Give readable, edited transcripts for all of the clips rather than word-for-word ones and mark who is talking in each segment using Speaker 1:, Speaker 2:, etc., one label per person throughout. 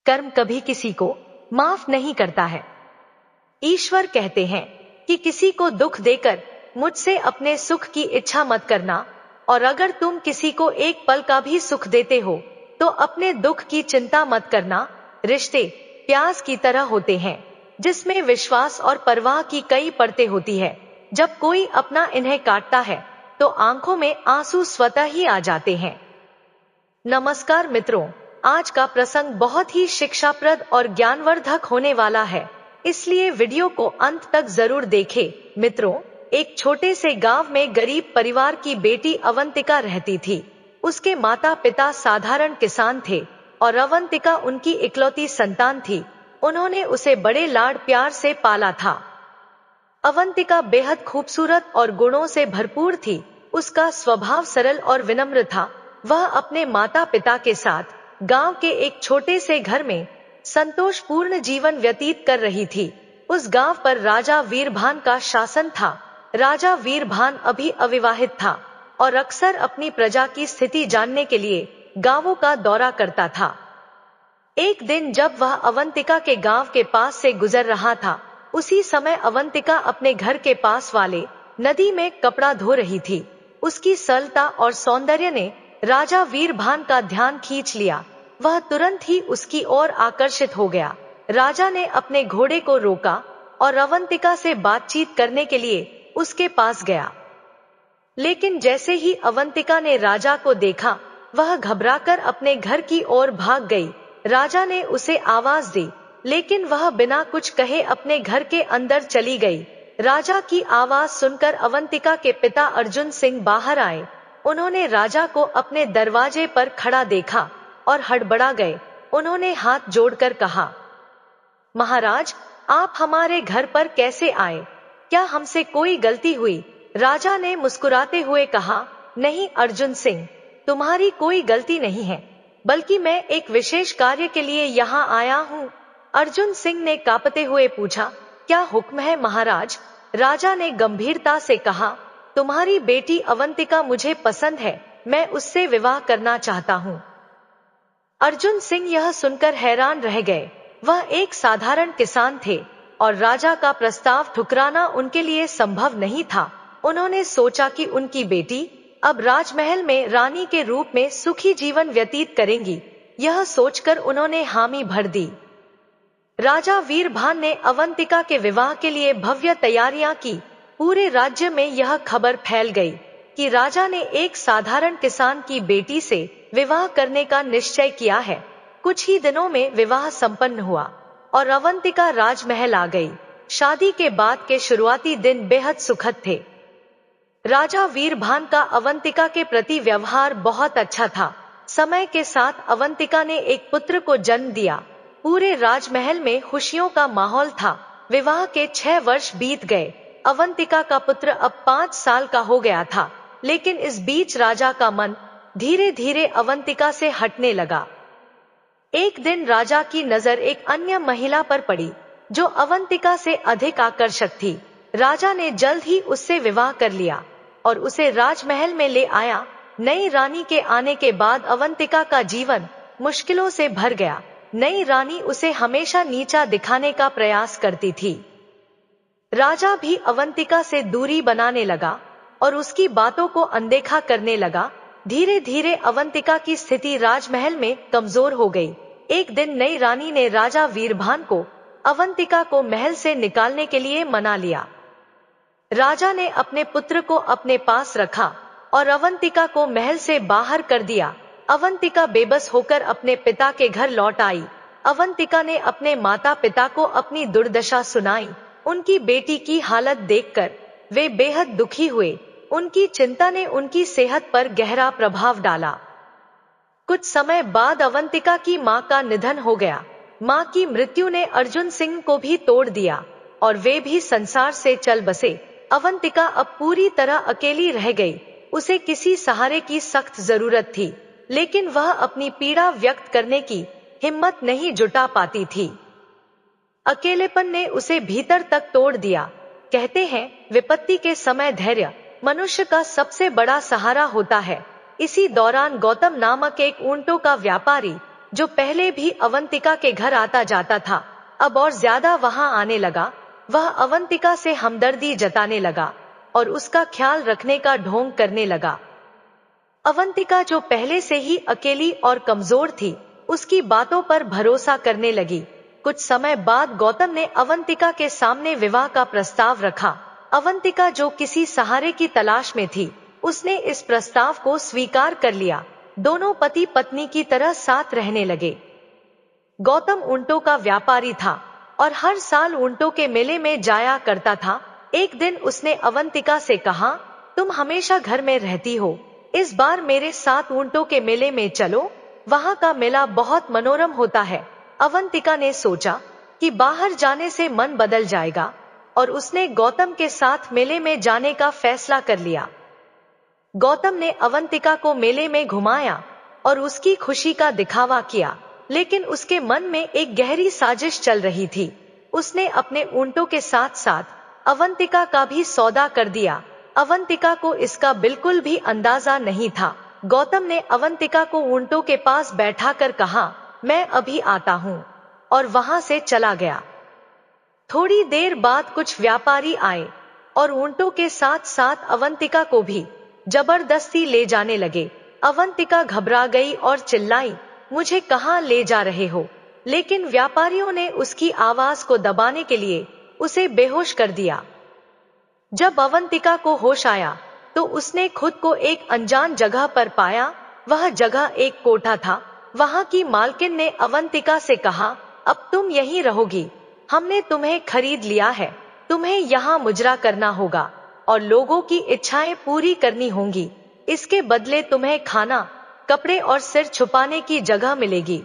Speaker 1: कर्म कभी किसी को माफ नहीं करता है। ईश्वर कहते हैं कि किसी को दुख देकर मुझसे अपने सुख की इच्छा मत करना, और अगर तुम किसी को एक पल का भी सुख देते हो तो अपने दुख की चिंता मत करना। रिश्ते प्याज की तरह होते हैं, जिसमें विश्वास और परवाह की कई परतें होती है। जब कोई अपना इन्हें काटता है तो आंखों में आंसू स्वतः ही आ जाते हैं। नमस्कार मित्रों, आज का प्रसंग बहुत ही शिक्षाप्रद और ज्ञानवर्धक होने वाला है, इसलिए वीडियो को अंत तक जरूर देखें। मित्रों, एक छोटे से गांव में गरीब परिवार की बेटी अवंतिका रहती थी। उसके माता पिता साधारण किसान थे और अवंतिका उनकी इकलौती संतान थी। उन्होंने उसे बड़े लाड प्यार से पाला था। अवंतिका बेहद खूबसूरत और गुणों से भरपूर थी। उसका स्वभाव सरल और विनम्र था। वह अपने माता पिता के साथ गांव के एक छोटे से घर में संतोषपूर्ण जीवन व्यतीत कर रही थी। उस गांव पर राजा वीरभान का शासन था। राजा वीरभान अभी अविवाहित था और अक्सर अपनी प्रजा की स्थिति जानने के लिए गांवों का दौरा करता था। एक दिन जब वह अवंतिका के गांव के पास से गुजर रहा था, उसी समय अवंतिका अपने घर के पास वाले नदी में कपड़ा धो रही थी। उसकी सरलता और सौंदर्य ने राजा वीरभान का ध्यान खींच लिया। वह तुरंत ही उसकी ओर आकर्षित हो गया। राजा ने अपने घोड़े को रोका और अवंतिका से बातचीत करने के लिए उसके पास गया। लेकिन जैसे ही अवंतिका ने राजा को देखा, वह घबराकर अपने घर की ओर भाग गई। राजा ने उसे आवाज दी, लेकिन वह बिना कुछ कहे अपने घर के अंदर चली गई। राजा की आवाज सुनकर अवंतिका के पिता अर्जुन सिंह बाहर आए। उन्होंने राजा को अपने दरवाजे पर खड़ा देखा और हड़बड़ा गए। उन्होंने हाथ जोड़कर कहा, महाराज, आप हमारे घर पर कैसे आए? क्या हमसे कोई गलती हुई? राजा ने मुस्कुराते हुए कहा, नहीं अर्जुन सिंह, तुम्हारी कोई गलती नहीं है, बल्कि मैं एक विशेष कार्य के लिए यहाँ आया हूँ। अर्जुन सिंह ने कांपते हुए पूछा, क्या हुक्म है महाराज? राजा ने गंभीरता से कहा, तुम्हारी बेटी अवंतिका मुझे पसंद है, मैं उससे विवाह करना चाहता हूँ। अर्जुन सिंह यह सुनकर हैरान रह गए। वह एक साधारण किसान थे और राजा का प्रस्ताव ठुकराना उनके लिए संभव नहीं था। उन्होंने सोचा कि उनकी बेटी अब राजमहल में रानी के रूप में सुखी जीवन व्यतीत करेंगी। यह सोचकर उन्होंने हामी भर दी। राजा वीरभान ने अवंतिका के विवाह के लिए भव्य तैयारियां की। पूरे राज्य में यह खबर फैल गई कि राजा ने एक साधारण किसान की बेटी से विवाह करने का निश्चय किया है। कुछ ही दिनों में विवाह संपन्न हुआ और अवंतिका राजमहल आ गई। शादी के बाद के शुरुआती दिन बेहद सुखद थे। राजा वीरभान का अवंतिका के प्रति व्यवहार बहुत अच्छा था। समय के साथ अवंतिका ने एक पुत्र को जन्म दिया। पूरे राजमहल में खुशियों का माहौल था। विवाह के 6 वर्ष बीत गए। अवंतिका का पुत्र अब 5 साल का हो गया था, लेकिन इस बीच राजा का मन धीरे धीरे अवंतिका से हटने लगा। एक दिन राजा की नजर एक अन्य महिला पर पड़ी, जो अवंतिका से अधिक आकर्षक थी। राजा ने जल्द ही उससे विवाह कर लिया और उसे राजमहल में ले आया। नई रानी के आने के बाद अवंतिका का जीवन मुश्किलों से भर गया। नई रानी उसे हमेशा नीचा दिखाने का प्रयास करती थी। राजा भी अवंतिका से दूरी बनाने लगा और उसकी बातों को अनदेखा करने लगा। धीरे धीरे अवंतिका की स्थिति राजमहल में कमजोर हो गई। एक दिन नई रानी ने राजा वीरभान को अवंतिका को महल से निकालने के लिए मना लिया। राजा ने अपने पुत्र को अपने पास रखा और अवंतिका को महल से बाहर कर दिया। अवंतिका बेबस होकर अपने पिता के घर लौट आई। अवंतिका ने अपने माता पिता को अपनी दुर्दशा सुनाई। उनकी बेटी की हालत देखकर वे बेहद दुखी हुए। उनकी चिंता ने उनकी सेहत पर गहरा प्रभाव डाला। कुछ समय बाद अवंतिका की मां का निधन हो गया। मां की मृत्यु ने अर्जुन सिंह को भी तोड़ दिया और वे भी संसार से चल बसे। अवंतिका अब पूरी तरह अकेली रह गई। उसे किसी सहारे की सख्त जरूरत थी, लेकिन वह अपनी पीड़ा व्यक्त करने की हिम्मत नहीं जुटा पाती थी। अकेलेपन ने उसे भीतर तक तोड़ दिया। कहते हैं, विपत्ति के समय धैर्य मनुष्य का सबसे बड़ा सहारा होता है। इसी दौरान गौतम नामक एक ऊंटों का व्यापारी जो पहले भी अवंतिका के घर आता जाता था, अब और ज्यादा वहां आने लगा। वह अवंतिका से हमदर्दी जताने लगा और उसका ख्याल रखने का ढोंग करने लगा। अवंतिका, जो पहले से ही अकेली और कमजोर थी, उसकी बातों पर भरोसा करने लगी। कुछ समय बाद गौतम ने अवंतिका के सामने विवाह का प्रस्ताव रखा। अवंतिका, जो किसी सहारे की तलाश में थी, उसने इस प्रस्ताव को स्वीकार कर लिया। दोनों पति पत्नी की तरह साथ रहने लगे। गौतम ऊंटों का व्यापारी था और हर साल ऊंटों के मेले में जाया करता था। एक दिन उसने अवंतिका से कहा, तुम हमेशा घर में रहती हो, इस बार मेरे साथ ऊंटों के मेले में चलो, वहां का मेला बहुत मनोरम होता है। अवंतिका ने सोचा कि बाहर जाने से मन बदल जाएगा और उसने गौतम के साथ मेले में जाने का फैसला कर लिया। गौतम ने अवंतिका को मेले में घुमाया और उसकी खुशी का दिखावा किया, लेकिन उसके मन में एक गहरी साजिश चल रही थी। उसने अपने ऊंटों के साथ साथ अवंतिका का भी सौदा कर दिया। अवंतिका को इसका बिल्कुल भी अंदाजा नहीं था। गौतम ने अवंतिका को ऊंटों के पास बैठाकर कहा, मैं अभी आता हूं, और वहां से चला गया। थोड़ी देर बाद कुछ व्यापारी आए और ऊंटों के साथ साथ अवंतिका को भी जबरदस्ती ले जाने लगे। अवंतिका घबरा गई और चिल्लाई, मुझे कहां ले जा रहे हो? लेकिन व्यापारियों ने उसकी आवाज को दबाने के लिए उसे बेहोश कर दिया। जब अवंतिका को होश आया तो उसने खुद को एक अनजान जगह पर पाया। वह जगह एक कोठा था। वहां की मालकिन ने अवंतिका से कहा, अब तुम यहीं रहोगी, हमने तुम्हें खरीद लिया है, तुम्हें यहाँ मुजरा करना होगा और लोगों की इच्छाएं पूरी करनी होंगी। इसके बदले तुम्हें खाना, कपड़े और सिर छुपाने की जगह मिलेगी।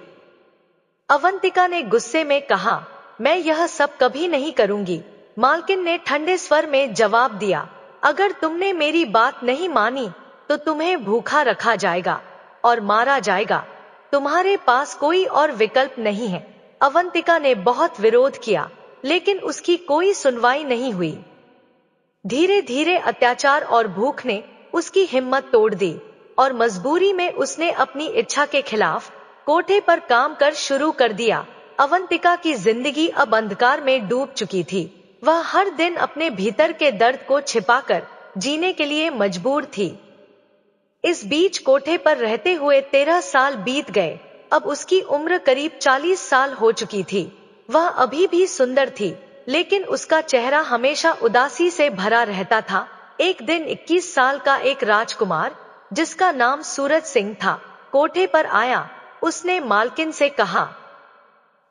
Speaker 1: अवंतिका ने गुस्से में कहा, मैं यह सब कभी नहीं करूंगी। मालकिन ने ठंडे स्वर में जवाब दिया, अगर तुमने मेरी बात नहीं मानी तो तुम्हें भूखा रखा जाएगा और मारा जाएगा। तुम्हारे पास कोई और विकल्प नहीं है। अवंतिका ने बहुत विरोध किया, लेकिन उसकी कोई सुनवाई नहीं हुई। धीरे धीरे अत्याचार और भूख ने उसकी हिम्मत तोड़ दी और मजबूरी में उसने अपनी इच्छा के खिलाफ कोठे पर काम कर शुरू कर दिया। अवंतिका की जिंदगी अब अंधकार में डूब चुकी थी। वह हर दिन अपने भीतर के दर्द को छिपाकर जीने के लिए मजबूर थी। इस बीच कोठे पर रहते हुए 13 साल बीत गए। अब उसकी उम्र करीब 40 साल हो चुकी थी। वह अभी भी सुंदर थी, लेकिन उसका चेहरा हमेशा उदासी से भरा रहता था। एक दिन 21 साल का एक राजकुमार, जिसका नाम सूरज सिंह था, कोठे पर आया। उसने मालकिन से कहा,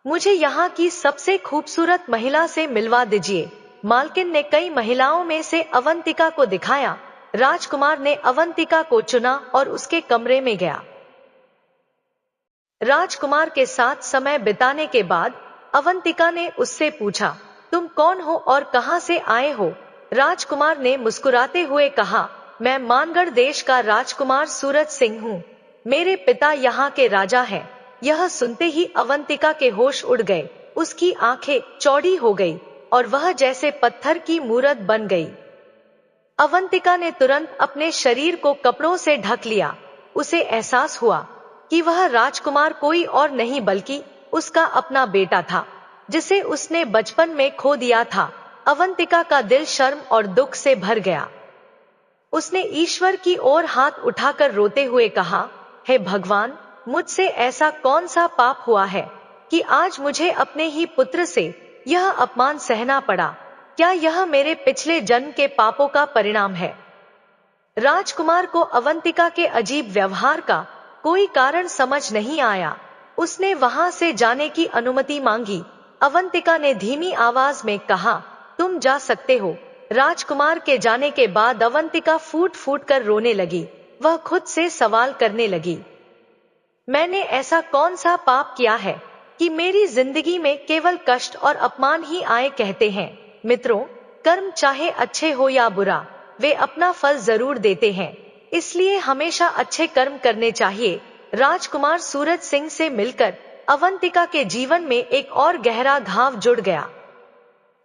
Speaker 1: मुझे यहाँ की सबसे खूबसूरत महिला से मिलवा दीजिए। मालकिन ने कई महिलाओं में से अवंतिका को दिखाया। राजकुमार ने अवंतिका को चुना और उसके कमरे में गया। राजकुमार के साथ समय बिताने के बाद अवंतिका ने उससे पूछा, तुम कौन हो और कहां से आए हो? राजकुमार ने मुस्कुराते हुए कहा, मैं मानगढ़ देश का राजकुमार सूरज सिंह हूँ। मेरे पिता यहाँ के राजा हैं। यह सुनते ही अवंतिका के होश उड़ गए। उसकी आंखें चौड़ी हो गई और वह जैसे पत्थर की मूरत बन गई। अवंतिका ने तुरंत अपने शरीर को कपड़ों से ढक लिया। उसे एहसास हुआ कि वह राजकुमार कोई और नहीं बल्कि उसका अपना बेटा था, जिसे उसने बचपन में खो दिया था। अवंतिका का दिल शर्म और दुख से भर गया। उसने ईश्वर की ओर हाथ उठाकर रोते हुए कहा, हे भगवान, मुझसे ऐसा कौन सा पाप हुआ है कि आज मुझे अपने ही पुत्र से यह अपमान सहना पड़ा? क्या यह मेरे पिछले जन्म के पापों का परिणाम है? राजकुमार को अवंतिका के अजीब व्यवहार का कोई कारण समझ नहीं आया। उसने वहां से जाने की अनुमति मांगी। अवंतिका ने धीमी आवाज में कहा, तुम जा सकते हो। राजकुमार के जाने के बाद अवंतिका फूट फूट कर रोने लगी। वह खुद से सवाल करने लगी, मैंने ऐसा कौन सा पाप किया है कि मेरी जिंदगी में केवल कष्ट और अपमान ही आए? कहते हैं मित्रों, कर्म चाहे अच्छे हो या बुरा, वे अपना फल जरूर देते हैं। इसलिए हमेशा अच्छे कर्म करने चाहिए। राजकुमार सूरज सिंह से मिलकर अवंतिका के जीवन में एक और गहरा घाव जुड़ गया।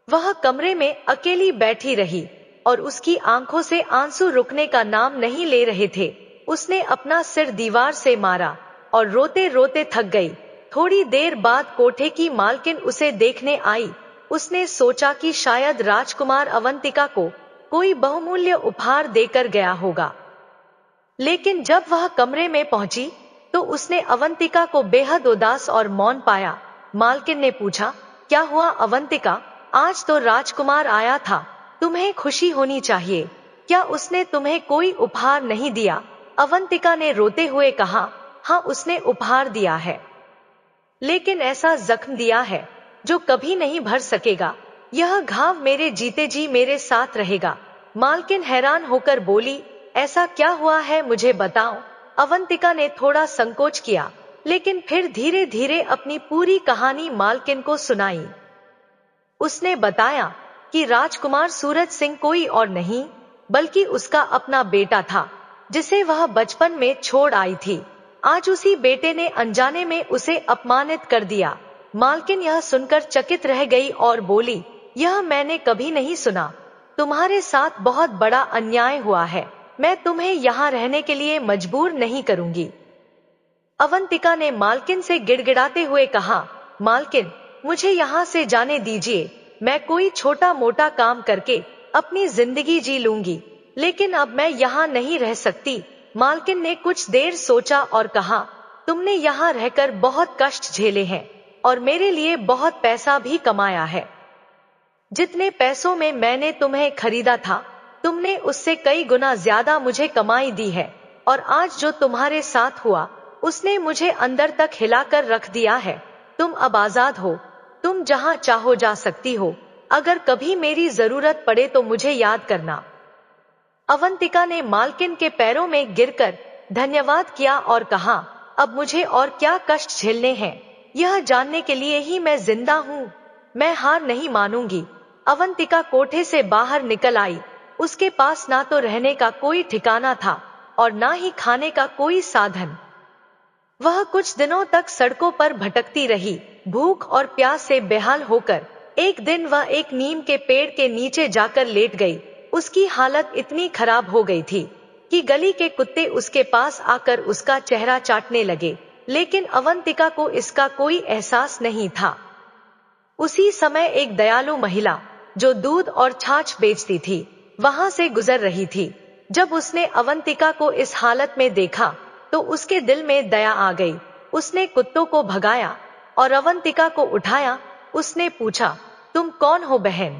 Speaker 1: वह कमरे में अकेली बैठी रही और उसकी आंखों से आंसू रुकने का नाम नहीं ले रहे थे। उसने अपना सिर दीवार से मारा और रोते रोते थक गई। थोड़ी देर बाद कोठे की मालकिन उसे देखने आई। उसने सोचा कि शायद राजकुमार अवंतिका को कोई बहुमूल्य उपहार देकर गया होगा। लेकिन जब वह कमरे में पहुंची तो उसने अवंतिका को बेहद उदास और मौन पाया। मालकिन ने पूछा, क्या हुआ अवंतिका? आज तो राजकुमार आया था, तुम्हें खुशी होनी चाहिए। क्या उसने तुम्हें कोई उपहार नहीं दिया? अवंतिका ने रोते हुए कहा, हाँ उसने उपहार दिया है, लेकिन ऐसा जख्म दिया है जो कभी नहीं भर सकेगा। यह घाव मेरे जीते जी मेरे साथ रहेगा। मालकिन हैरान होकर बोली, ऐसा क्या हुआ है, मुझे बताओ। अवंतिका ने थोड़ा संकोच किया, लेकिन फिर धीरे धीरे अपनी पूरी कहानी मालकिन को सुनाई। उसने बताया कि राजकुमार सूरज सिंह कोई और नहीं बल्कि उसका अपना बेटा था, जिसे वह बचपन में छोड़ आई थी। आज उसी बेटे ने अनजाने में उसे अपमानित कर दिया। मालकिन यह सुनकर चकित रह गई और बोली, यह मैंने कभी नहीं सुना। तुम्हारे साथ बहुत बड़ा अन्याय हुआ है। मैं तुम्हें यहाँ रहने के लिए मजबूर नहीं करूंगी। अवंतिका ने मालकिन से गिड़गिड़ाते हुए कहा, मालकिन, मुझे यहाँ से जाने दीजिए। मैं कोई छोटा मोटा काम करके अपनी जिंदगी जी लूंगी, लेकिन अब मैं यहाँ नहीं रह सकती। मालकिन ने कुछ देर सोचा और कहा, तुमने यहाँ रहकर बहुत कष्ट झेले हैं और मेरे लिए बहुत पैसा भी कमाया है। जितने पैसों में मैंने तुम्हें खरीदा था, तुमने उससे कई गुना ज्यादा मुझे कमाई दी है। और आज जो तुम्हारे साथ हुआ, उसने मुझे अंदर तक हिलाकर रख दिया है। तुम अब आजाद हो, तुम जहां चाहो जा सकती हो। अगर कभी मेरी जरूरत पड़े तो मुझे याद करना। अवंतिका ने मालकिन के पैरों में गिरकर धन्यवाद किया और कहा, अब मुझे और क्या कष्ट झेलने हैं, यह जानने के लिए ही मैं जिंदा हूँ। मैं हार नहीं मानूंगी। अवंतिका कोठे से बाहर निकल आई। उसके पास ना तो रहने का कोई ठिकाना था और ना ही खाने का कोई साधन। वह कुछ दिनों तक सड़कों पर भटकती रही, भूख और प्यास से बेहाल होकर। एक दिन वह एक नीम के पेड़ के नीचे जाकर लेट गई। उसकी हालत इतनी खराब हो गई थी कि गली के कुत्ते उसके पास आकर उसका चेहरा चाटने लगे, लेकिन अवंतिका को इसका कोई एहसास नहीं था। उसी समय एक दयालु महिला जो दूध और छाछ बेचती थी, वहां से गुजर रही थी। जब उसने अवंतिका को इस हालत में देखा तो उसके दिल में दया आ गई। उसने कुत्तों को भगाया और अवंतिका को उठाया। उसने पूछा, तुम कौन हो बहन?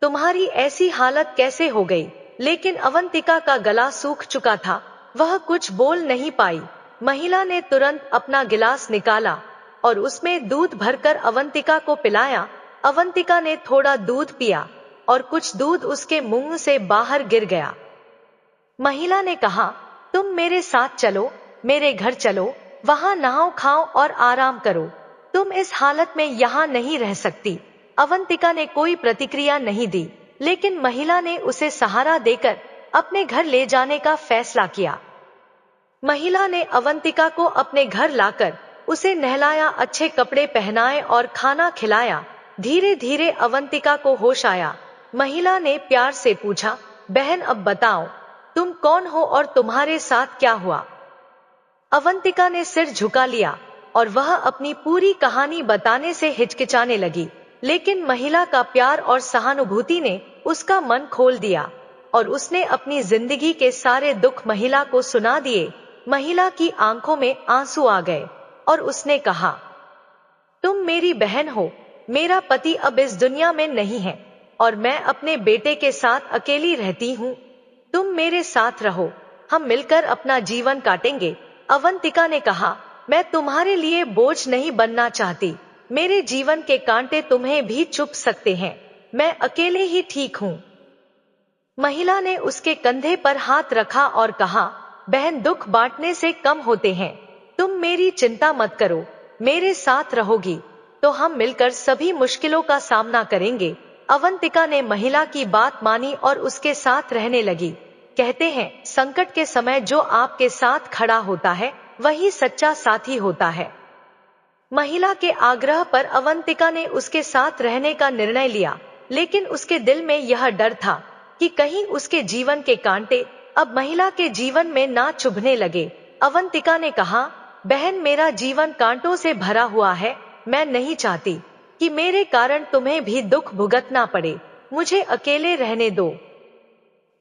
Speaker 1: तुम्हारी ऐसी हालत कैसे हो गई? लेकिन अवंतिका का गला सूख चुका था, वह कुछ बोल नहीं पाई। महिला ने तुरंत अपना गिलास निकाला और उसमें दूध भरकर अवंतिका को पिलाया। अवंतिका ने थोड़ा दूध पिया और कुछ दूध उसके मुंह से बाहर गिर गया। महिला ने कहा, तुम मेरे साथ चलो, मेरे घर चलो, वहां नहाओ खाओ और आराम करो। तुम इस हालत में यहाँ नहीं रह सकती। अवंतिका ने कोई प्रतिक्रिया नहीं दी, लेकिन महिला ने उसे सहारा देकर अपने घर ले जाने का फैसला किया। महिला ने अवंतिका को अपने घर लाकर उसे नहलाया, अच्छे कपड़े पहनाए और खाना खिलाया। धीरे धीरे अवंतिका को होश आया। महिला ने प्यार से पूछा, बहन अब बताओ, तुम कौन हो और तुम्हारे साथ क्या हुआ? अवंतिका ने सिर झुका लिया और वह अपनी पूरी कहानी बताने से हिचकिचाने लगी, लेकिन महिला का प्यार और सहानुभूति ने उसका मन खोल दिया और उसने अपनी जिंदगी के सारे दुख महिला को सुना दिए। महिला की आंखों में आंसू आ गए और उसने कहा, तुम मेरी बहन हो। मेरा पति अब इस दुनिया में नहीं है और मैं अपने बेटे के साथ अकेली रहती हूँ। तुम मेरे साथ रहो, हम मिलकर अपना जीवन काटेंगे। अवंतिका ने कहा, मैं तुम्हारे लिए बोझ नहीं बनना चाहती। मेरे जीवन के कांटे तुम्हें भी चुभ सकते हैं, मैं अकेले ही ठीक हूँ। महिला ने उसके कंधे पर हाथ रखा और कहा, बहन दुख बांटने से कम होते हैं। तुम मेरी चिंता मत करो, मेरे साथ रहोगी तो हम मिलकर सभी मुश्किलों का सामना करेंगे। अवंतिका ने महिला की बात मानी और उसके साथ रहने लगी। कहते हैं, संकट के समय जो आपके साथ खड़ा होता है वही सच्चा साथी होता है। महिला के आग्रह पर अवंतिका ने उसके साथ रहने का निर्णय लिया, लेकिन उसके दिल में यह डर था कि कहीं उसके जीवन के कांटे अब महिला के जीवन में ना चुभने लगे। अवंतिका ने कहा, बहन, मेरा जीवन कांटों से भरा हुआ है, मैं नहीं चाहती कि मेरे कारण तुम्हें भी दुख भुगतना पड़े, मुझे अकेले रहने दो।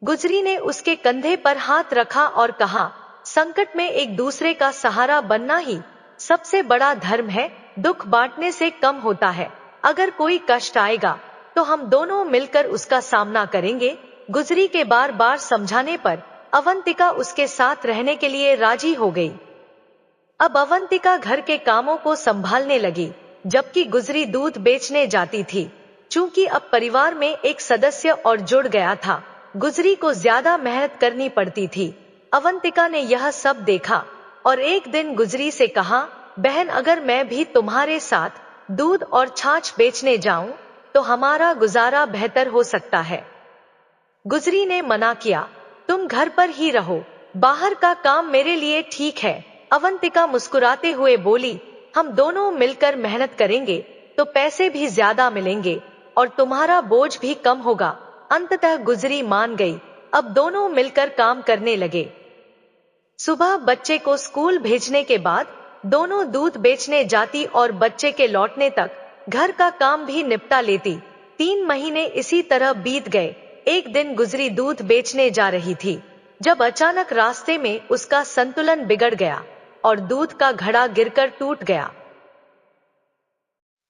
Speaker 1: गुजरी ने उसके कंधे पर हाथ रखा और कहा, संकट में एक दूसरे का सहारा बनना ही सबसे बड़ा धर्म है, दुख बांटने से कम होता है। अगर कोई कष्ट आएगा तो हम दोनों मिलकर उसका सामना करेंगे। गुजरी के बार बार समझाने पर अवंतिका उसके साथ रहने के लिए राजी हो गई। अब अवंतिका घर के कामों को संभालने लगी, जबकि गुजरी दूध बेचने जाती थी। चूंकि अब परिवार में एक सदस्य और जुड़ गया था, गुजरी को ज्यादा मेहनत करनी पड़ती थी। अवंतिका ने यह सब देखा और एक दिन गुजरी से कहा, बहन, अगर मैं भी तुम्हारे साथ दूध और छाछ बेचने जाऊं तो हमारा गुजारा बेहतर हो सकता है। गुजरी ने मना किया, तुम घर पर ही रहो, बाहर का काम मेरे लिए ठीक है। अवंतिका मुस्कुराते हुए बोली, हम दोनों मिलकर मेहनत करेंगे तो पैसे भी ज्यादा मिलेंगे और तुम्हारा बोझ भी कम होगा। अंततः गुजरी मान गई। अब दोनों मिलकर काम करने लगे। सुबह बच्चे को स्कूल भेजने के बाद दोनों दूध बेचने जाती और बच्चे के लौटने तक घर का काम भी निपटा लेती। 3 महीने इसी तरह बीत गए। एक दिन गुजरी दूध बेचने जा रही थी, जब अचानक रास्ते में उसका संतुलन बिगड़ गया और दूध का घड़ा गिरकर टूट गया।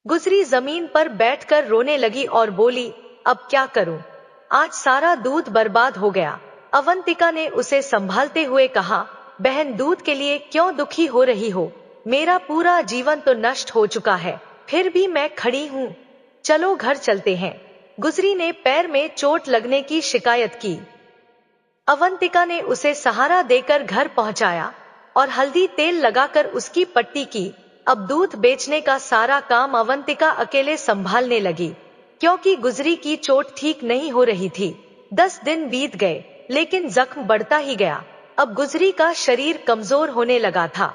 Speaker 1: गुजरी जमीन पर बैठकर रोने लगी और बोली, अब क्या करूं? आज सारा दूध बर्बाद हो गया। अवंतिका ने उसे संभालते हुए कहा, बहन, दूध के लिए क्यों दुखी हो रही हो? मेरा पूरा जीवन तो नष्ट हो चुका है, फिर भी मैं खड़ी हूँ। चलो घर चलते हैं। गुजरी ने पैर में चोट लगने की शिकायत की। अवंतिका ने उसे सहारा देकर घर पहुंचाया और हल्दी तेल लगाकर उसकी पट्टी की। अब दूध बेचने का सारा काम अवंतिका अकेले संभालने लगी, क्योंकि गुजरी की चोट ठीक नहीं हो रही थी। 10 दिन बीत गए, लेकिन जख्म बढ़ता ही गया। अब गुजरी का शरीर कमजोर होने लगा था।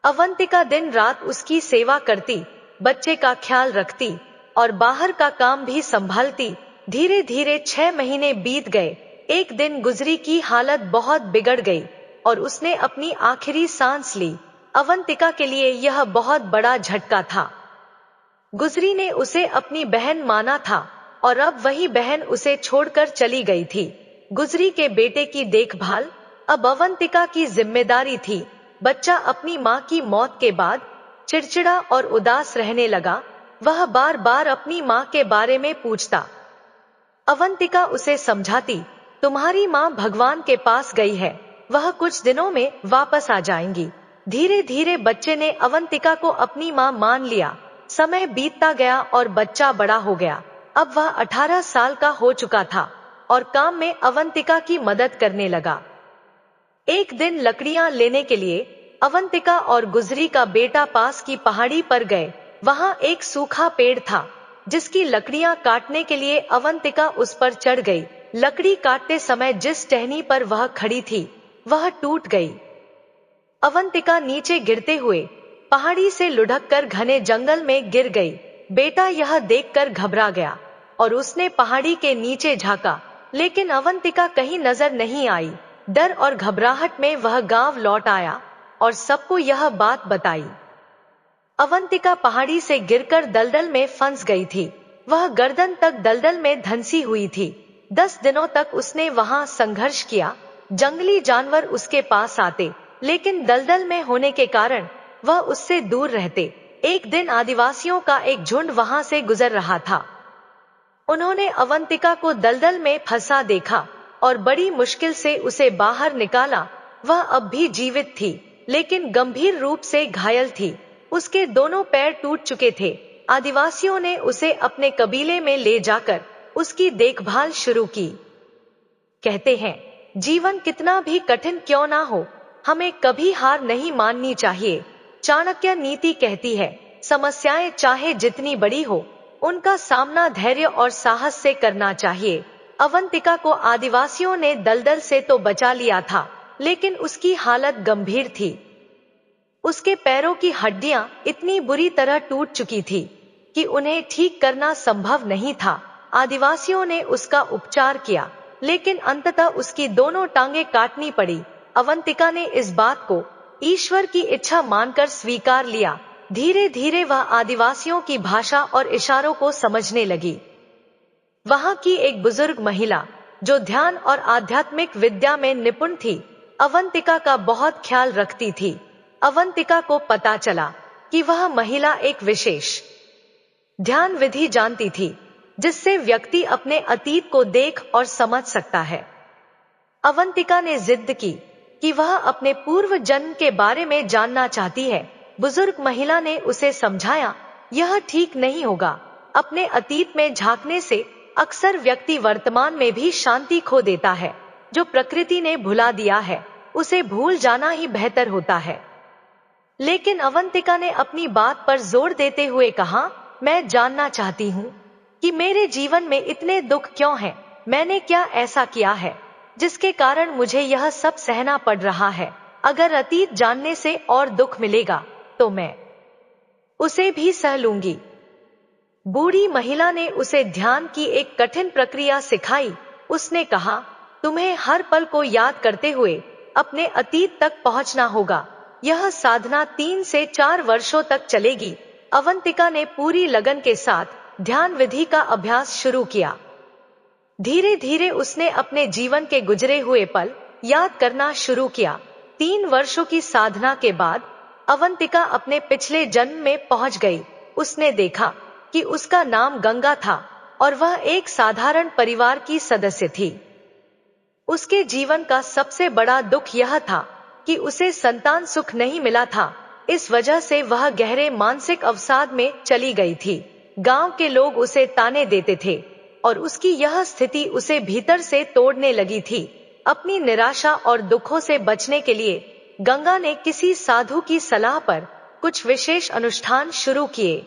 Speaker 1: अवंतिका दिन रात उसकी सेवा करती, बच्चे का ख्याल रखती और बाहर का काम भी संभालती। धीरे धीरे 6 महीने बीत गए। एक दिन गुजरी की हालत बहुत बिगड़ गई और उसने अपनी आखिरी सांस ली। अवंतिका के लिए यह बहुत बड़ा झटका था। गुजरी ने उसे अपनी बहन माना था और अब वही बहन उसे छोड़कर चली गई थी। गुजरी के बेटे की देखभाल अब अवंतिका की जिम्मेदारी थी। बच्चा अपनी मां की मौत के बाद चिड़चिड़ा और उदास रहने लगा। वह बार बार अपनी मां के बारे में पूछता। अवंतिका उसे समझाती, तुम्हारी मां भगवान के पास गई है, वह कुछ दिनों में वापस आ जाएंगी। धीरे धीरे बच्चे ने अवंतिका को अपनी मां मान लिया। समय बीतता गया और बच्चा बड़ा हो गया। अब वह 18 साल का हो चुका था और काम में अवंतिका की मदद करने लगा। एक दिन लकड़ियां लेने के लिए अवंतिका और गुजरी का बेटा पास की पहाड़ी पर गए। वहां एक सूखा पेड़ था, जिसकी लकड़ियां काटने के लिए अवंतिका उस पर चढ़ गई। लकड़ी काटते समय जिस टहनी पर वह खड़ी थी, वह टूट गई। अवंतिका नीचे गिरते हुए पहाड़ी से लुढ़ककर घने जंगल में गिर गई। बेटा यह देखकर घबरा गया और उसने पहाड़ी के नीचे झांका, लेकिन अवंतिका कहीं नजर नहीं आई। डर और घबराहट में वह गांव लौट आया और सबको यह बात बताई। अवंतिका पहाड़ी से गिरकर दलदल में फंस गई थी। वह गर्दन तक दलदल में धंसी हुई थी। 10 दिनों तक उसने वहां संघर्ष किया। जंगली जानवर उसके पास आते, लेकिन दलदल में होने के कारण वह उससे दूर रहते। एक दिन आदिवासियों का एक झुंड वहां से गुजर रहा था। उन्होंने अवंतिका को दलदल में फंसा देखा और बड़ी मुश्किल से उसे बाहर निकाला। वह अब भी जीवित थी, लेकिन गंभीर रूप से घायल थी। उसके दोनों पैर टूट चुके थे। आदिवासियों ने उसे अपने कबीले में ले जाकर उसकी देखभाल शुरू की। कहते हैं, जीवन कितना भी कठिन क्यों ना हो, हमें कभी हार नहीं माननी चाहिए। चाणक्य नीति कहती है, समस्याएं चाहे जितनी बड़ी हो, उनका सामना धैर्य और साहस से करना चाहिए। अवंतिका को आदिवासियों ने दलदल से तो बचा लिया था, लेकिन उसकी हालत गंभीर थी। उसके पैरों की हड्डियां इतनी बुरी तरह टूट चुकी थी कि उन्हें ठीक करना संभव नहीं था। आदिवासियों ने उसका उपचार किया, लेकिन अंततः उसकी दोनों टांगें काटनी पड़ी। अवंतिका ने इस बात को ईश्वर की इच्छा मानकर स्वीकार लिया। धीरे धीरे वह आदिवासियों की भाषा और इशारों को समझने लगी। वहां की एक बुजुर्ग महिला जो ध्यान और आध्यात्मिक विद्या में निपुण थी, अवंतिका का बहुत ख्याल रखती थी। अवंतिका को पता चला कि वह महिला एक विशेष ध्यान विधि जानती थी, जिससे व्यक्ति अपने अतीत को देख और समझ सकता है। अवंतिका ने जिद की कि वह अपने पूर्व जन्म के बारे में जानना चाहती है। बुजुर्ग महिला ने उसे समझाया, यह ठीक नहीं होगा। अपने अतीत में झांकने से अक्सर व्यक्ति वर्तमान में भी शांति खो देता है। जो प्रकृति ने भुला दिया है, उसे भूल जाना ही बेहतर होता है। लेकिन अवंतिका ने अपनी बात पर जोर देते हुए कहा, मैं जानना चाहती हूँ कि मेरे जीवन में इतने दुख क्यों हैं? मैंने क्या ऐसा किया है जिसके कारण मुझे यह सब सहना पड़ रहा है? अगर अतीत जानने से और दुख मिलेगा तो मैं उसे भी सह लूंगी। बूढ़ी महिला ने उसे ध्यान की एक कठिन प्रक्रिया सिखाई। उसने कहा, तुम्हें हर पल को याद करते हुए अपने अतीत तक पहुंचना होगा। यह साधना 3 से 4 वर्षों तक चलेगी। अवंतिका ने पूरी लगन के साथ ध्यान विधि का अभ्यास शुरू किया। धीरे धीरे उसने अपने जीवन के गुजरे हुए पल याद करना शुरू किया। 3 वर्षों की साधना के बाद अवंतिका अपने पिछले जन्म में पहुंच गई। उसने देखा कि उसका नाम गंगा था और वह एक साधारण परिवार की सदस्य थी। उसके जीवन का सबसे बड़ा दुख यह था कि उसे संतान सुख नहीं मिला था। इस वजह से वह गहरे मानसिक अवसाद में चली गई थी। गांव के लोग उसे ताने देते थे और उसकी यह स्थिति उसे भीतर से तोड़ने लगी थी। अपनी निराशा और दुखों से बचने के लिए गंगा ने किसी साधु की सलाह पर कुछ विशेष अनुष्ठान शुरू किए।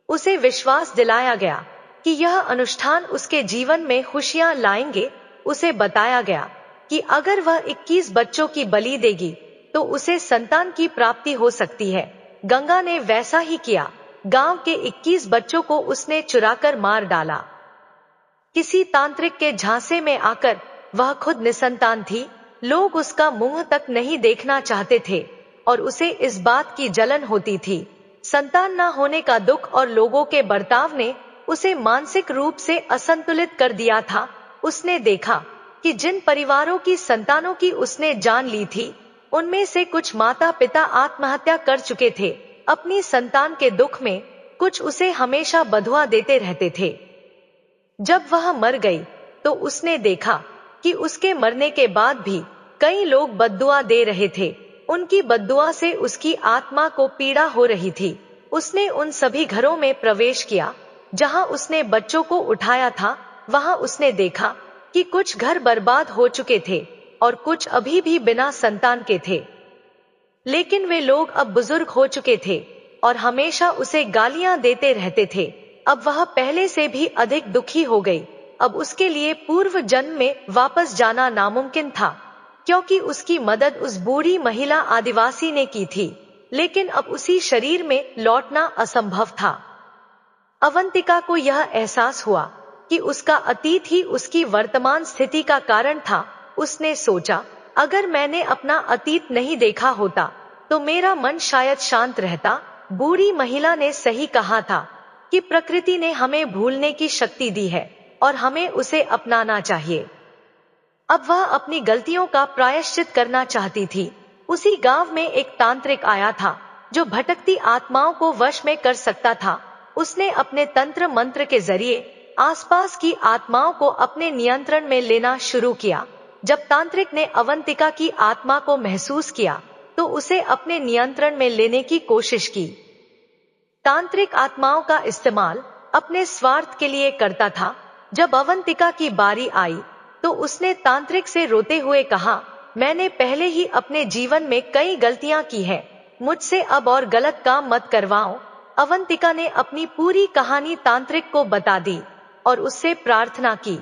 Speaker 1: उसे विश्वास दिलाया गया कि यह अनुष्ठान उसके जीवन में खुशियां लाएंगे। उसे बताया गया कि अगर वह 21 बच्चों की बलि देगी तो उसे संतान की प्राप्ति हो सकती है। गंगा ने वैसा ही किया। गांव के 21 बच्चों को उसने चुराकर मार डाला। किसी तांत्रिक के झांसे में आकर वह खुद निसंतान थी। लोग उसका मुंह तक नहीं देखना चाहते थे और उसे इस बात की जलन होती थी। संतान न होने का दुख और लोगों के बर्ताव ने उसे मानसिक रूप से असंतुलित कर दिया था। उसने देखा कि जिन परिवारों की संतानों की उसने जान ली थी, उनमें से कुछ माता पिता आत्महत्या कर चुके थे। अपनी संतान के दुख में कुछ उसे हमेशा बधुआ देते रहते थे। जब वह मर गई तो उसने देखा कि उसके मरने के बाद भी कई लोग बद्दुआ दे रहे थे। उनकी बद्दुआ से उसकी आत्मा को पीड़ा हो रही थी। उसने उन सभी घरों में प्रवेश किया जहां उसने बच्चों को उठाया था। वहां उसने देखा कि कुछ घर बर्बाद हो चुके थे और कुछ अभी भी बिना संतान के थे। लेकिन वे लोग अब बुजुर्ग हो चुके थे और हमेशा उसे गालियां देते रहते थे। अब वह पहले से भी अधिक दुखी हो गई। अब उसके लिए पूर्व जन्म में वापस जाना नामुमकिन था, क्योंकि उसकी मदद उस बूढ़ी महिला आदिवासी ने की थी, लेकिन अब उसी शरीर में लौटना असंभव था। अवंतिका को यह एहसास हुआ कि उसका अतीत ही उसकी वर्तमान स्थिति का कारण था। उसने सोचा, अगर मैंने अपना अतीत नहीं देखा होता तो मेरा मन शायद शांत रहता। बूढ़ी महिला ने सही कहा था कि प्रकृति ने हमें भूलने की शक्ति दी है और हमें उसे अपनाना चाहिए। अब वह अपनी गलतियों का प्रायश्चित करना चाहती थी। उसी गांव में एक तांत्रिक आया था जो भटकती आत्माओं को वश में कर सकता था। उसने अपने तंत्र मंत्र के जरिए आसपास की आत्माओं को अपने नियंत्रण में लेना शुरू किया। जब तांत्रिक ने अवंतिका की आत्मा को महसूस किया तो उसे अपने नियंत्रण में लेने की कोशिश की। तांत्रिक आत्माओं का इस्तेमाल अपने स्वार्थ के लिए करता था। जब अवंतिका की बारी आई तो उसने तांत्रिक से रोते हुए कहा, मैंने पहले ही अपने जीवन में कई गलतियां की हैं, मुझसे अब और गलत काम मत करवाओ। अवंतिका ने अपनी पूरी कहानी तांत्रिक को बता दी और उससे प्रार्थना की,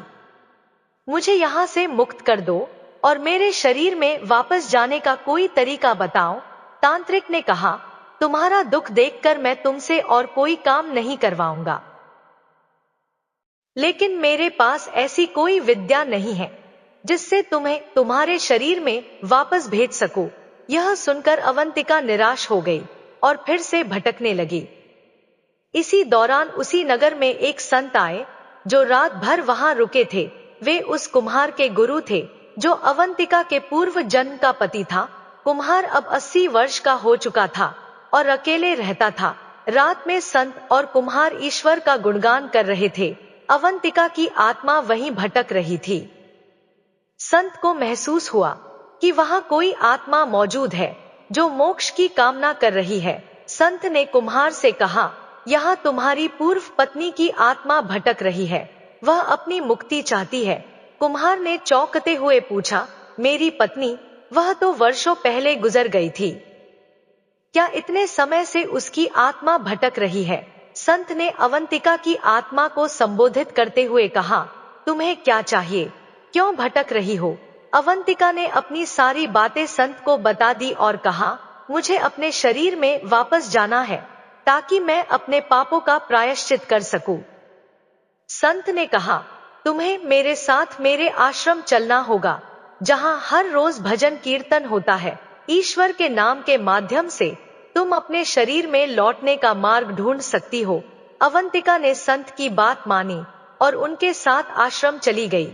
Speaker 1: मुझे यहाँ से मुक्त कर दो और मेरे शरीर में वापस जाने का कोई तरीका बताओ। तांत्रिक ने कहा, तुम्हारा दुख देखकर मैं तुमसे और कोई काम नहीं करवाऊंगा, लेकिन मेरे पास ऐसी कोई विद्या नहीं है जिससे तुम्हें तुम्हारे शरीर में वापस भेज सकूं। यह सुनकर अवंतिका निराश हो गई और फिर से भटकने लगी। इसी दौरान उसी नगर में एक संत आए जो रात भर वहां रुके थे। वे उस कुम्हार के गुरु थे जो अवंतिका के पूर्व जन्म का पति था। कुम्हार अब 80 वर्ष का हो चुका था और अकेले रहता था। रात में संत और कुम्हार ईश्वर का गुणगान कर रहे थे। अवंतिका की आत्मा वहीं भटक रही थी। संत को महसूस हुआ कि वहां कोई आत्मा मौजूद है जो मोक्ष की कामना कर रही है। संत ने कुम्हार से कहा, यहाँ तुम्हारी पूर्व पत्नी की आत्मा भटक रही है, वह अपनी मुक्ति चाहती है। कुम्हार ने चौंकते हुए पूछा, मेरी पत्नी? वह तो वर्षों पहले गुजर गई थी। क्या इतने समय से उसकी आत्मा भटक रही है? संत ने अवंतिका की आत्मा को संबोधित करते हुए कहा, तुम्हें क्या चाहिए? क्यों भटक रही हो? अवंतिका ने अपनी सारी बातें संत को बता दी और कहा, मुझे अपने शरीर में वापस जाना है ताकि मैं अपने पापों का प्रायश्चित कर सकूं। संत ने कहा, तुम्हें मेरे साथ मेरे आश्रम चलना होगा, जहां हर रोज भजन कीर्तन होता है। ईश्वर के नाम के माध्यम से तुम अपने शरीर में लौटने का मार्ग ढूंढ सकती हो। अवंतिका ने संत की बात मानी और उनके साथ आश्रम चली गई।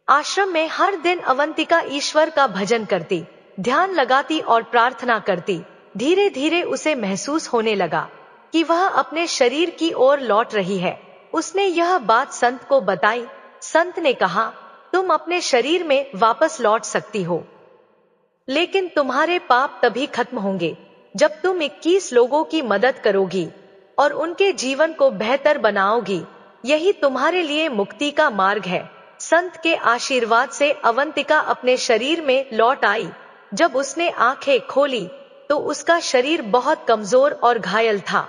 Speaker 1: आश्रम में हर दिन अवंतिका ईश्वर का भजन करती, ध्यान लगाती और प्रार्थना करती। धीरे धीरे उसे महसूस होने लगा कि वह अपने शरीर की ओर लौट रही है। उसने यह बात संत को बताई। संत ने कहा, तुम अपने शरीर में वापस लौट सकती हो, लेकिन तुम्हारे पाप तभी खत्म होंगे जब तुम 21 लोगों की मदद करोगी और उनके जीवन को बेहतर बनाओगी। यही तुम्हारे लिए मुक्ति का मार्ग है। संत के आशीर्वाद से अवंतिका अपने शरीर में लौट आई। जब उसने आंखें खोली तो उसका शरीर बहुत कमजोर और घायल था।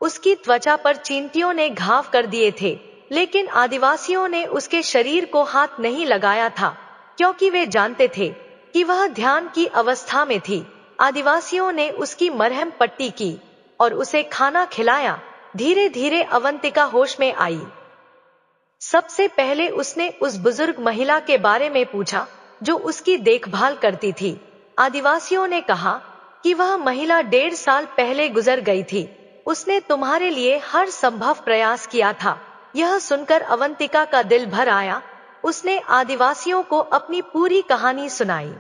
Speaker 1: उसकी त्वचा पर चींटियों ने घाव कर दिए थे, लेकिन आदिवासियों ने उसके शरीर को हाथ नहीं लगाया था, क्योंकि वे जानते थे कि वह ध्यान की अवस्था में थी। आदिवासियों ने उसकी मरहम पट्टी की और उसे खाना खिलाया। धीरे धीरे अवंतिका होश में आई। सबसे पहले उसने उस बुजुर्ग महिला के बारे में पूछा जो उसकी देखभाल करती थी। आदिवासियों ने कहा कि वह महिला 1.5 साल पहले गुजर गई थी। उसने तुम्हारे लिए हर संभव प्रयास किया था। यह सुनकर अवंतिका का दिल भर आया। उसने आदिवासियों को अपनी पूरी कहानी सुनाई।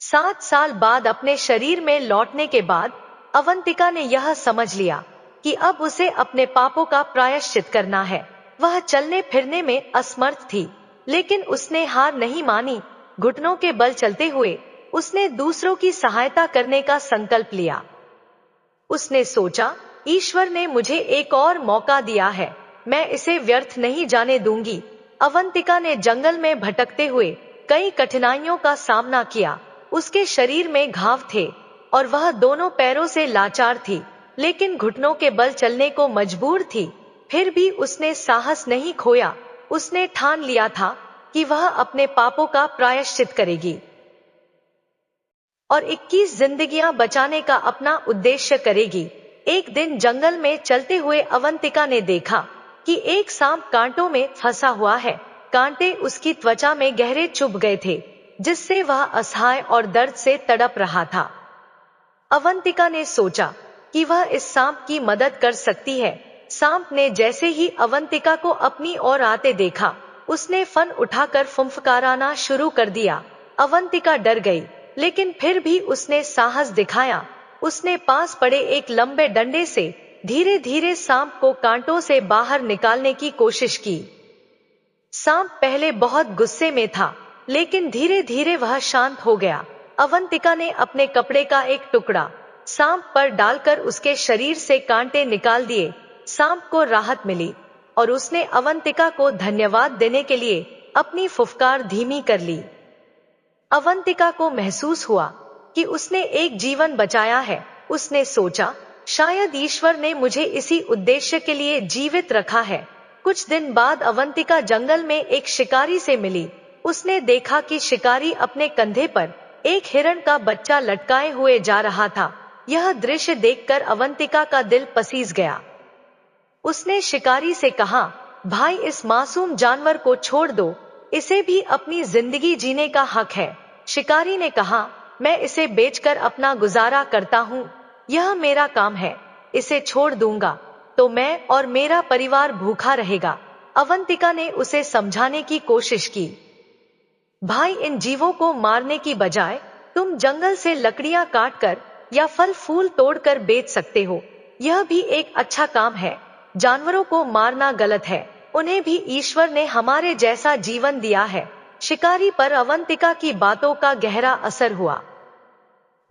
Speaker 1: 7 साल बाद अपने शरीर में लौटने के बाद अवंतिका ने यह समझ लिया कि अब उसे अपने पापों का प्रायश्चित करना है। वह चलने फिरने में असमर्थ थी, लेकिन उसने हार नहीं मानी। घुटनों के बल चलते हुए उसने दूसरों की सहायता करने का संकल्प लिया। उसने सोचा, ईश्वर ने मुझे एक और मौका दिया है, मैं इसे व्यर्थ नहीं जाने दूंगी। अवंतिका ने जंगल में भटकते हुए कई कठिनाइयों का सामना किया। उसके शरीर में घाव थे और वह दोनों पैरों से लाचार थी, लेकिन घुटनों के बल चलने को मजबूर थी। फिर भी उसने साहस नहीं खोया। उसने ठान लिया था कि वह अपने पापों का प्रायश्चित करेगी और 21 जिंदगियां बचाने का अपना उद्देश्य करेगी। एक दिन जंगल में चलते हुए अवंतिका ने देखा कि एक सांप कांटों में फंसा हुआ है। कांटे उसकी त्वचा में गहरे चुभ गए थे, जिससे वह असहाय और दर्द से तड़प रहा था। अवंतिका ने सोचा कि वह इस सांप की मदद कर सकती है। सांप ने जैसे ही अवंतिका को अपनी ओर आते देखा, उसने फन उठाकर फुंफकाराना शुरू कर दिया। अवंतिका डर गई, लेकिन फिर भी उसने साहस दिखाया। उसने पास पड़े एक लंबे डंडे से धीरे धीरे सांप को कांटों से बाहर निकालने की कोशिश की। सांप पहले बहुत गुस्से में था, लेकिन धीरे धीरे वह शांत हो गया। अवंतिका ने अपने कपड़े का एक टुकड़ा सांप पर डालकर उसके शरीर से कांटे निकाल दिए। सांप को राहत मिली और उसने अवंतिका को धन्यवाद देने के लिए अपनी फुफकार धीमी कर ली। अवंतिका को महसूस हुआ कि उसने एक जीवन बचाया है। उसने सोचा, शायद ईश्वर ने मुझे इसी उद्देश्य के लिए जीवित रखा है। कुछ दिन बाद अवंतिका जंगल में एक शिकारी से मिली। उसने देखा कि शिकारी अपने कंधे पर एक हिरण का बच्चा लटकाए हुए जा रहा था। यह दृश्य देखकर अवंतिका का दिल पसीज गया। उसने शिकारी से कहा, भाई, इस मासूम जानवर को छोड़ दो, इसे भी अपनी जिंदगी जीने का हक है। शिकारी ने कहा, मैं इसे बेचकर अपना गुजारा करता हूँ, यह मेरा काम है। इसे छोड़ दूंगा तो मैं और मेरा परिवार भूखा रहेगा। अवंतिका ने उसे समझाने की कोशिश की। भाई, इन जीवों को मारने की बजाय तुम जंगल से लकड़ियां काटकर या फल फूल तोड़कर बेच सकते हो। यह भी एक अच्छा काम है। जानवरों को मारना गलत है, उन्हें भी ईश्वर ने हमारे जैसा जीवन दिया है। शिकारी पर अवंतिका की बातों का गहरा असर हुआ।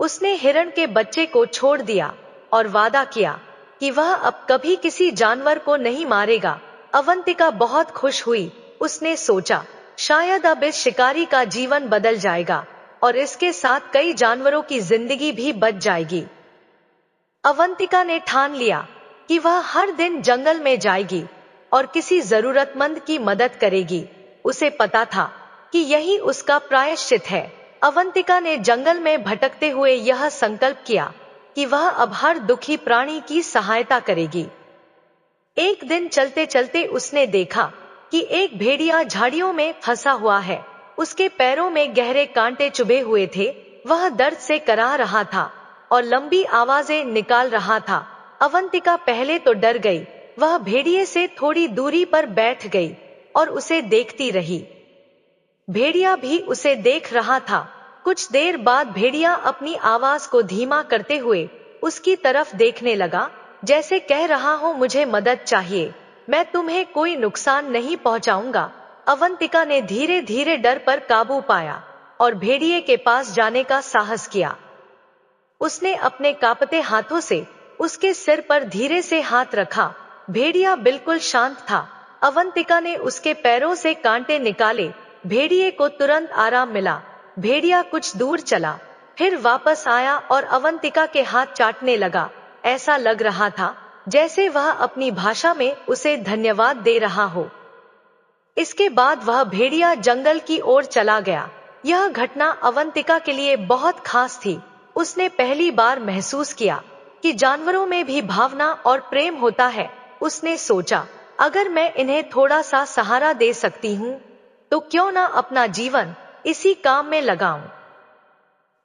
Speaker 1: उसने हिरण के बच्चे को छोड़ दिया और वादा किया कि वह अब कभी किसी जानवर को नहीं मारेगा। अवंतिका बहुत खुश हुई। उसने सोचा, शायद अब इस शिकारी का जीवन बदल जाएगा और इसके साथ कई जानवरों की जिंदगी भी बच जाएगी। अवंतिका ने ठान लिया कि वह हर दिन जंगल में जाएगी और किसी जरूरतमंद की मदद करेगी। उसे पता था कि यही उसका प्रायश्चित है। अवंतिका ने जंगल में भटकते हुए यह संकल्प किया कि वह अब हर दुखी प्राणी की सहायता करेगी। एक दिन चलते चलते उसने देखा कि एक भेड़िया झाड़ियों में फंसा हुआ है। उसके पैरों में गहरे कांटे चुभे हुए थे। वह दर्द से कराह रहा था और लंबी आवाजें निकाल रहा था। अवंतिका पहले तो डर गई। वह भेड़िए से थोड़ी दूरी पर बैठ गई और उसे देखती रही। भेड़िया भी उसे देख रहा था। कुछ देर बाद भेड़िया अपनी आवाज को धीमा करते हुए उसकी तरफ देखने लगा, जैसे कह रहा हो, मुझे मदद चाहिए, मैं तुम्हें कोई नुकसान नहीं पहुंचाऊंगा। अवंतिका ने धीरे धीरे डर पर काबू पाया और भेड़िए के पास जाने का साहस किया। उसने अपने कांपते हाथों से उसके सिर पर धीरे से हाथ रखा। भेड़िया बिल्कुल शांत था। अवंतिका ने उसके पैरों से कांटे निकाले। भेड़िए को तुरंत आराम मिला। भेड़िया कुछ दूर चला, फिर वापस आया और अवंतिका के हाथ चाटने लगा। ऐसा लग रहा था जैसे वह अपनी भाषा में उसे धन्यवाद दे रहा हो। इसके बाद वह भेड़िया जंगल की ओर चला गया। यह घटना अवंतिका के लिए बहुत खास थी। उसने पहली बार महसूस किया कि जानवरों में भी भावना और प्रेम होता है। उसने सोचा, अगर मैं इन्हें थोड़ा सा सहारा दे सकती हूँ तो क्यों ना अपना जीवन इसी काम में लगाऊं।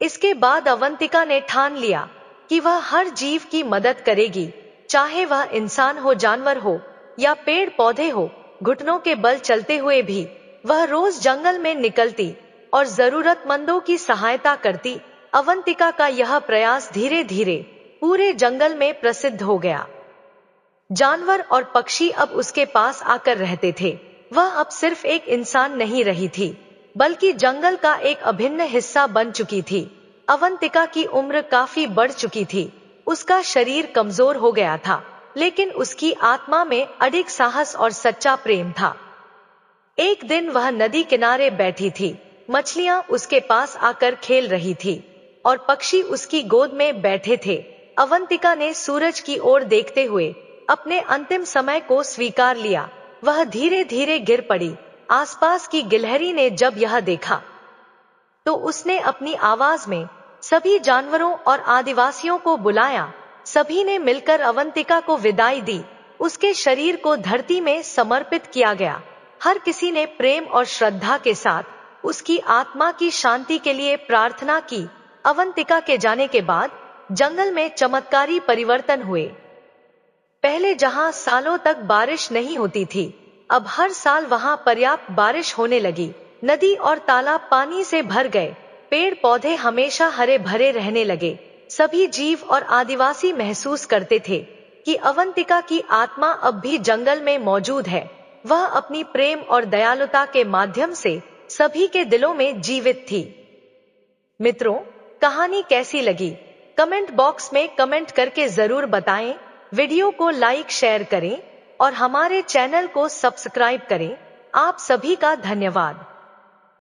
Speaker 1: इसके बाद अवंतिका ने ठान लिया कि वह हर जीव की मदद करेगी, चाहे वह इंसान हो, जानवर हो या पेड़ पौधे हो। घुटनों के बल चलते हुए भी वह रोज जंगल में निकलती और जरूरतमंदों की सहायता करती। अवंतिका का यह प्रयास धीरे धीरे पूरे जंगल में प्रसिद्ध हो गया। जानवर और पक्षी अब उसके पास आकर रहते थे। वह अब सिर्फ एक इंसान नहीं रही थी, बल्कि जंगल का एक अभिन्न हिस्सा बन चुकी थी। अवंतिका की उम्र काफी बढ़ चुकी थी। उसका शरीर कमजोर हो गया था, लेकिन उसकी आत्मा में अडिग साहस और सच्चा प्रेम था। एक दिन वह नदी किनारे बैठी थी। मछलियां उसके पास आकर खेल रही थी और पक्षी उसकी गोद में बैठे थे। अवंतिका ने सूरज की ओर देखते हुए अपने अंतिम समय को स्वीकार लिया। वह धीरे धीरे गिर पड़ी। आसपास की गिलहरी ने जब यह देखा तो उसने अपनी आवाज में सभी जानवरों और आदिवासियों को बुलाया। सभी ने मिलकर अवंतिका को विदाई दी। उसके शरीर को धरती में समर्पित किया गया। हर किसी ने प्रेम और श्रद्धा के साथ उसकी आत्मा की शांति के लिए प्रार्थना की। अवंतिका के जाने के बाद जंगल में चमत्कारी परिवर्तन हुए। पहले जहां सालों तक बारिश नहीं होती थी, अब हर साल वहां पर्याप्त बारिश होने लगी। नदी और तालाब पानी से भर गए। पेड़ पौधे हमेशा हरे भरे रहने लगे। सभी जीव और आदिवासी महसूस करते थे कि अवंतिका की आत्मा अब भी जंगल में मौजूद है। वह अपनी प्रेम और दयालुता के माध्यम से सभी के दिलों में जीवित थी। मित्रों, कहानी कैसी लगी? कमेंट बॉक्स में कमेंट करके जरूर बताएं। वीडियो को लाइक शेयर करें और हमारे चैनल को सब्सक्राइब करें। आप सभी का धन्यवाद।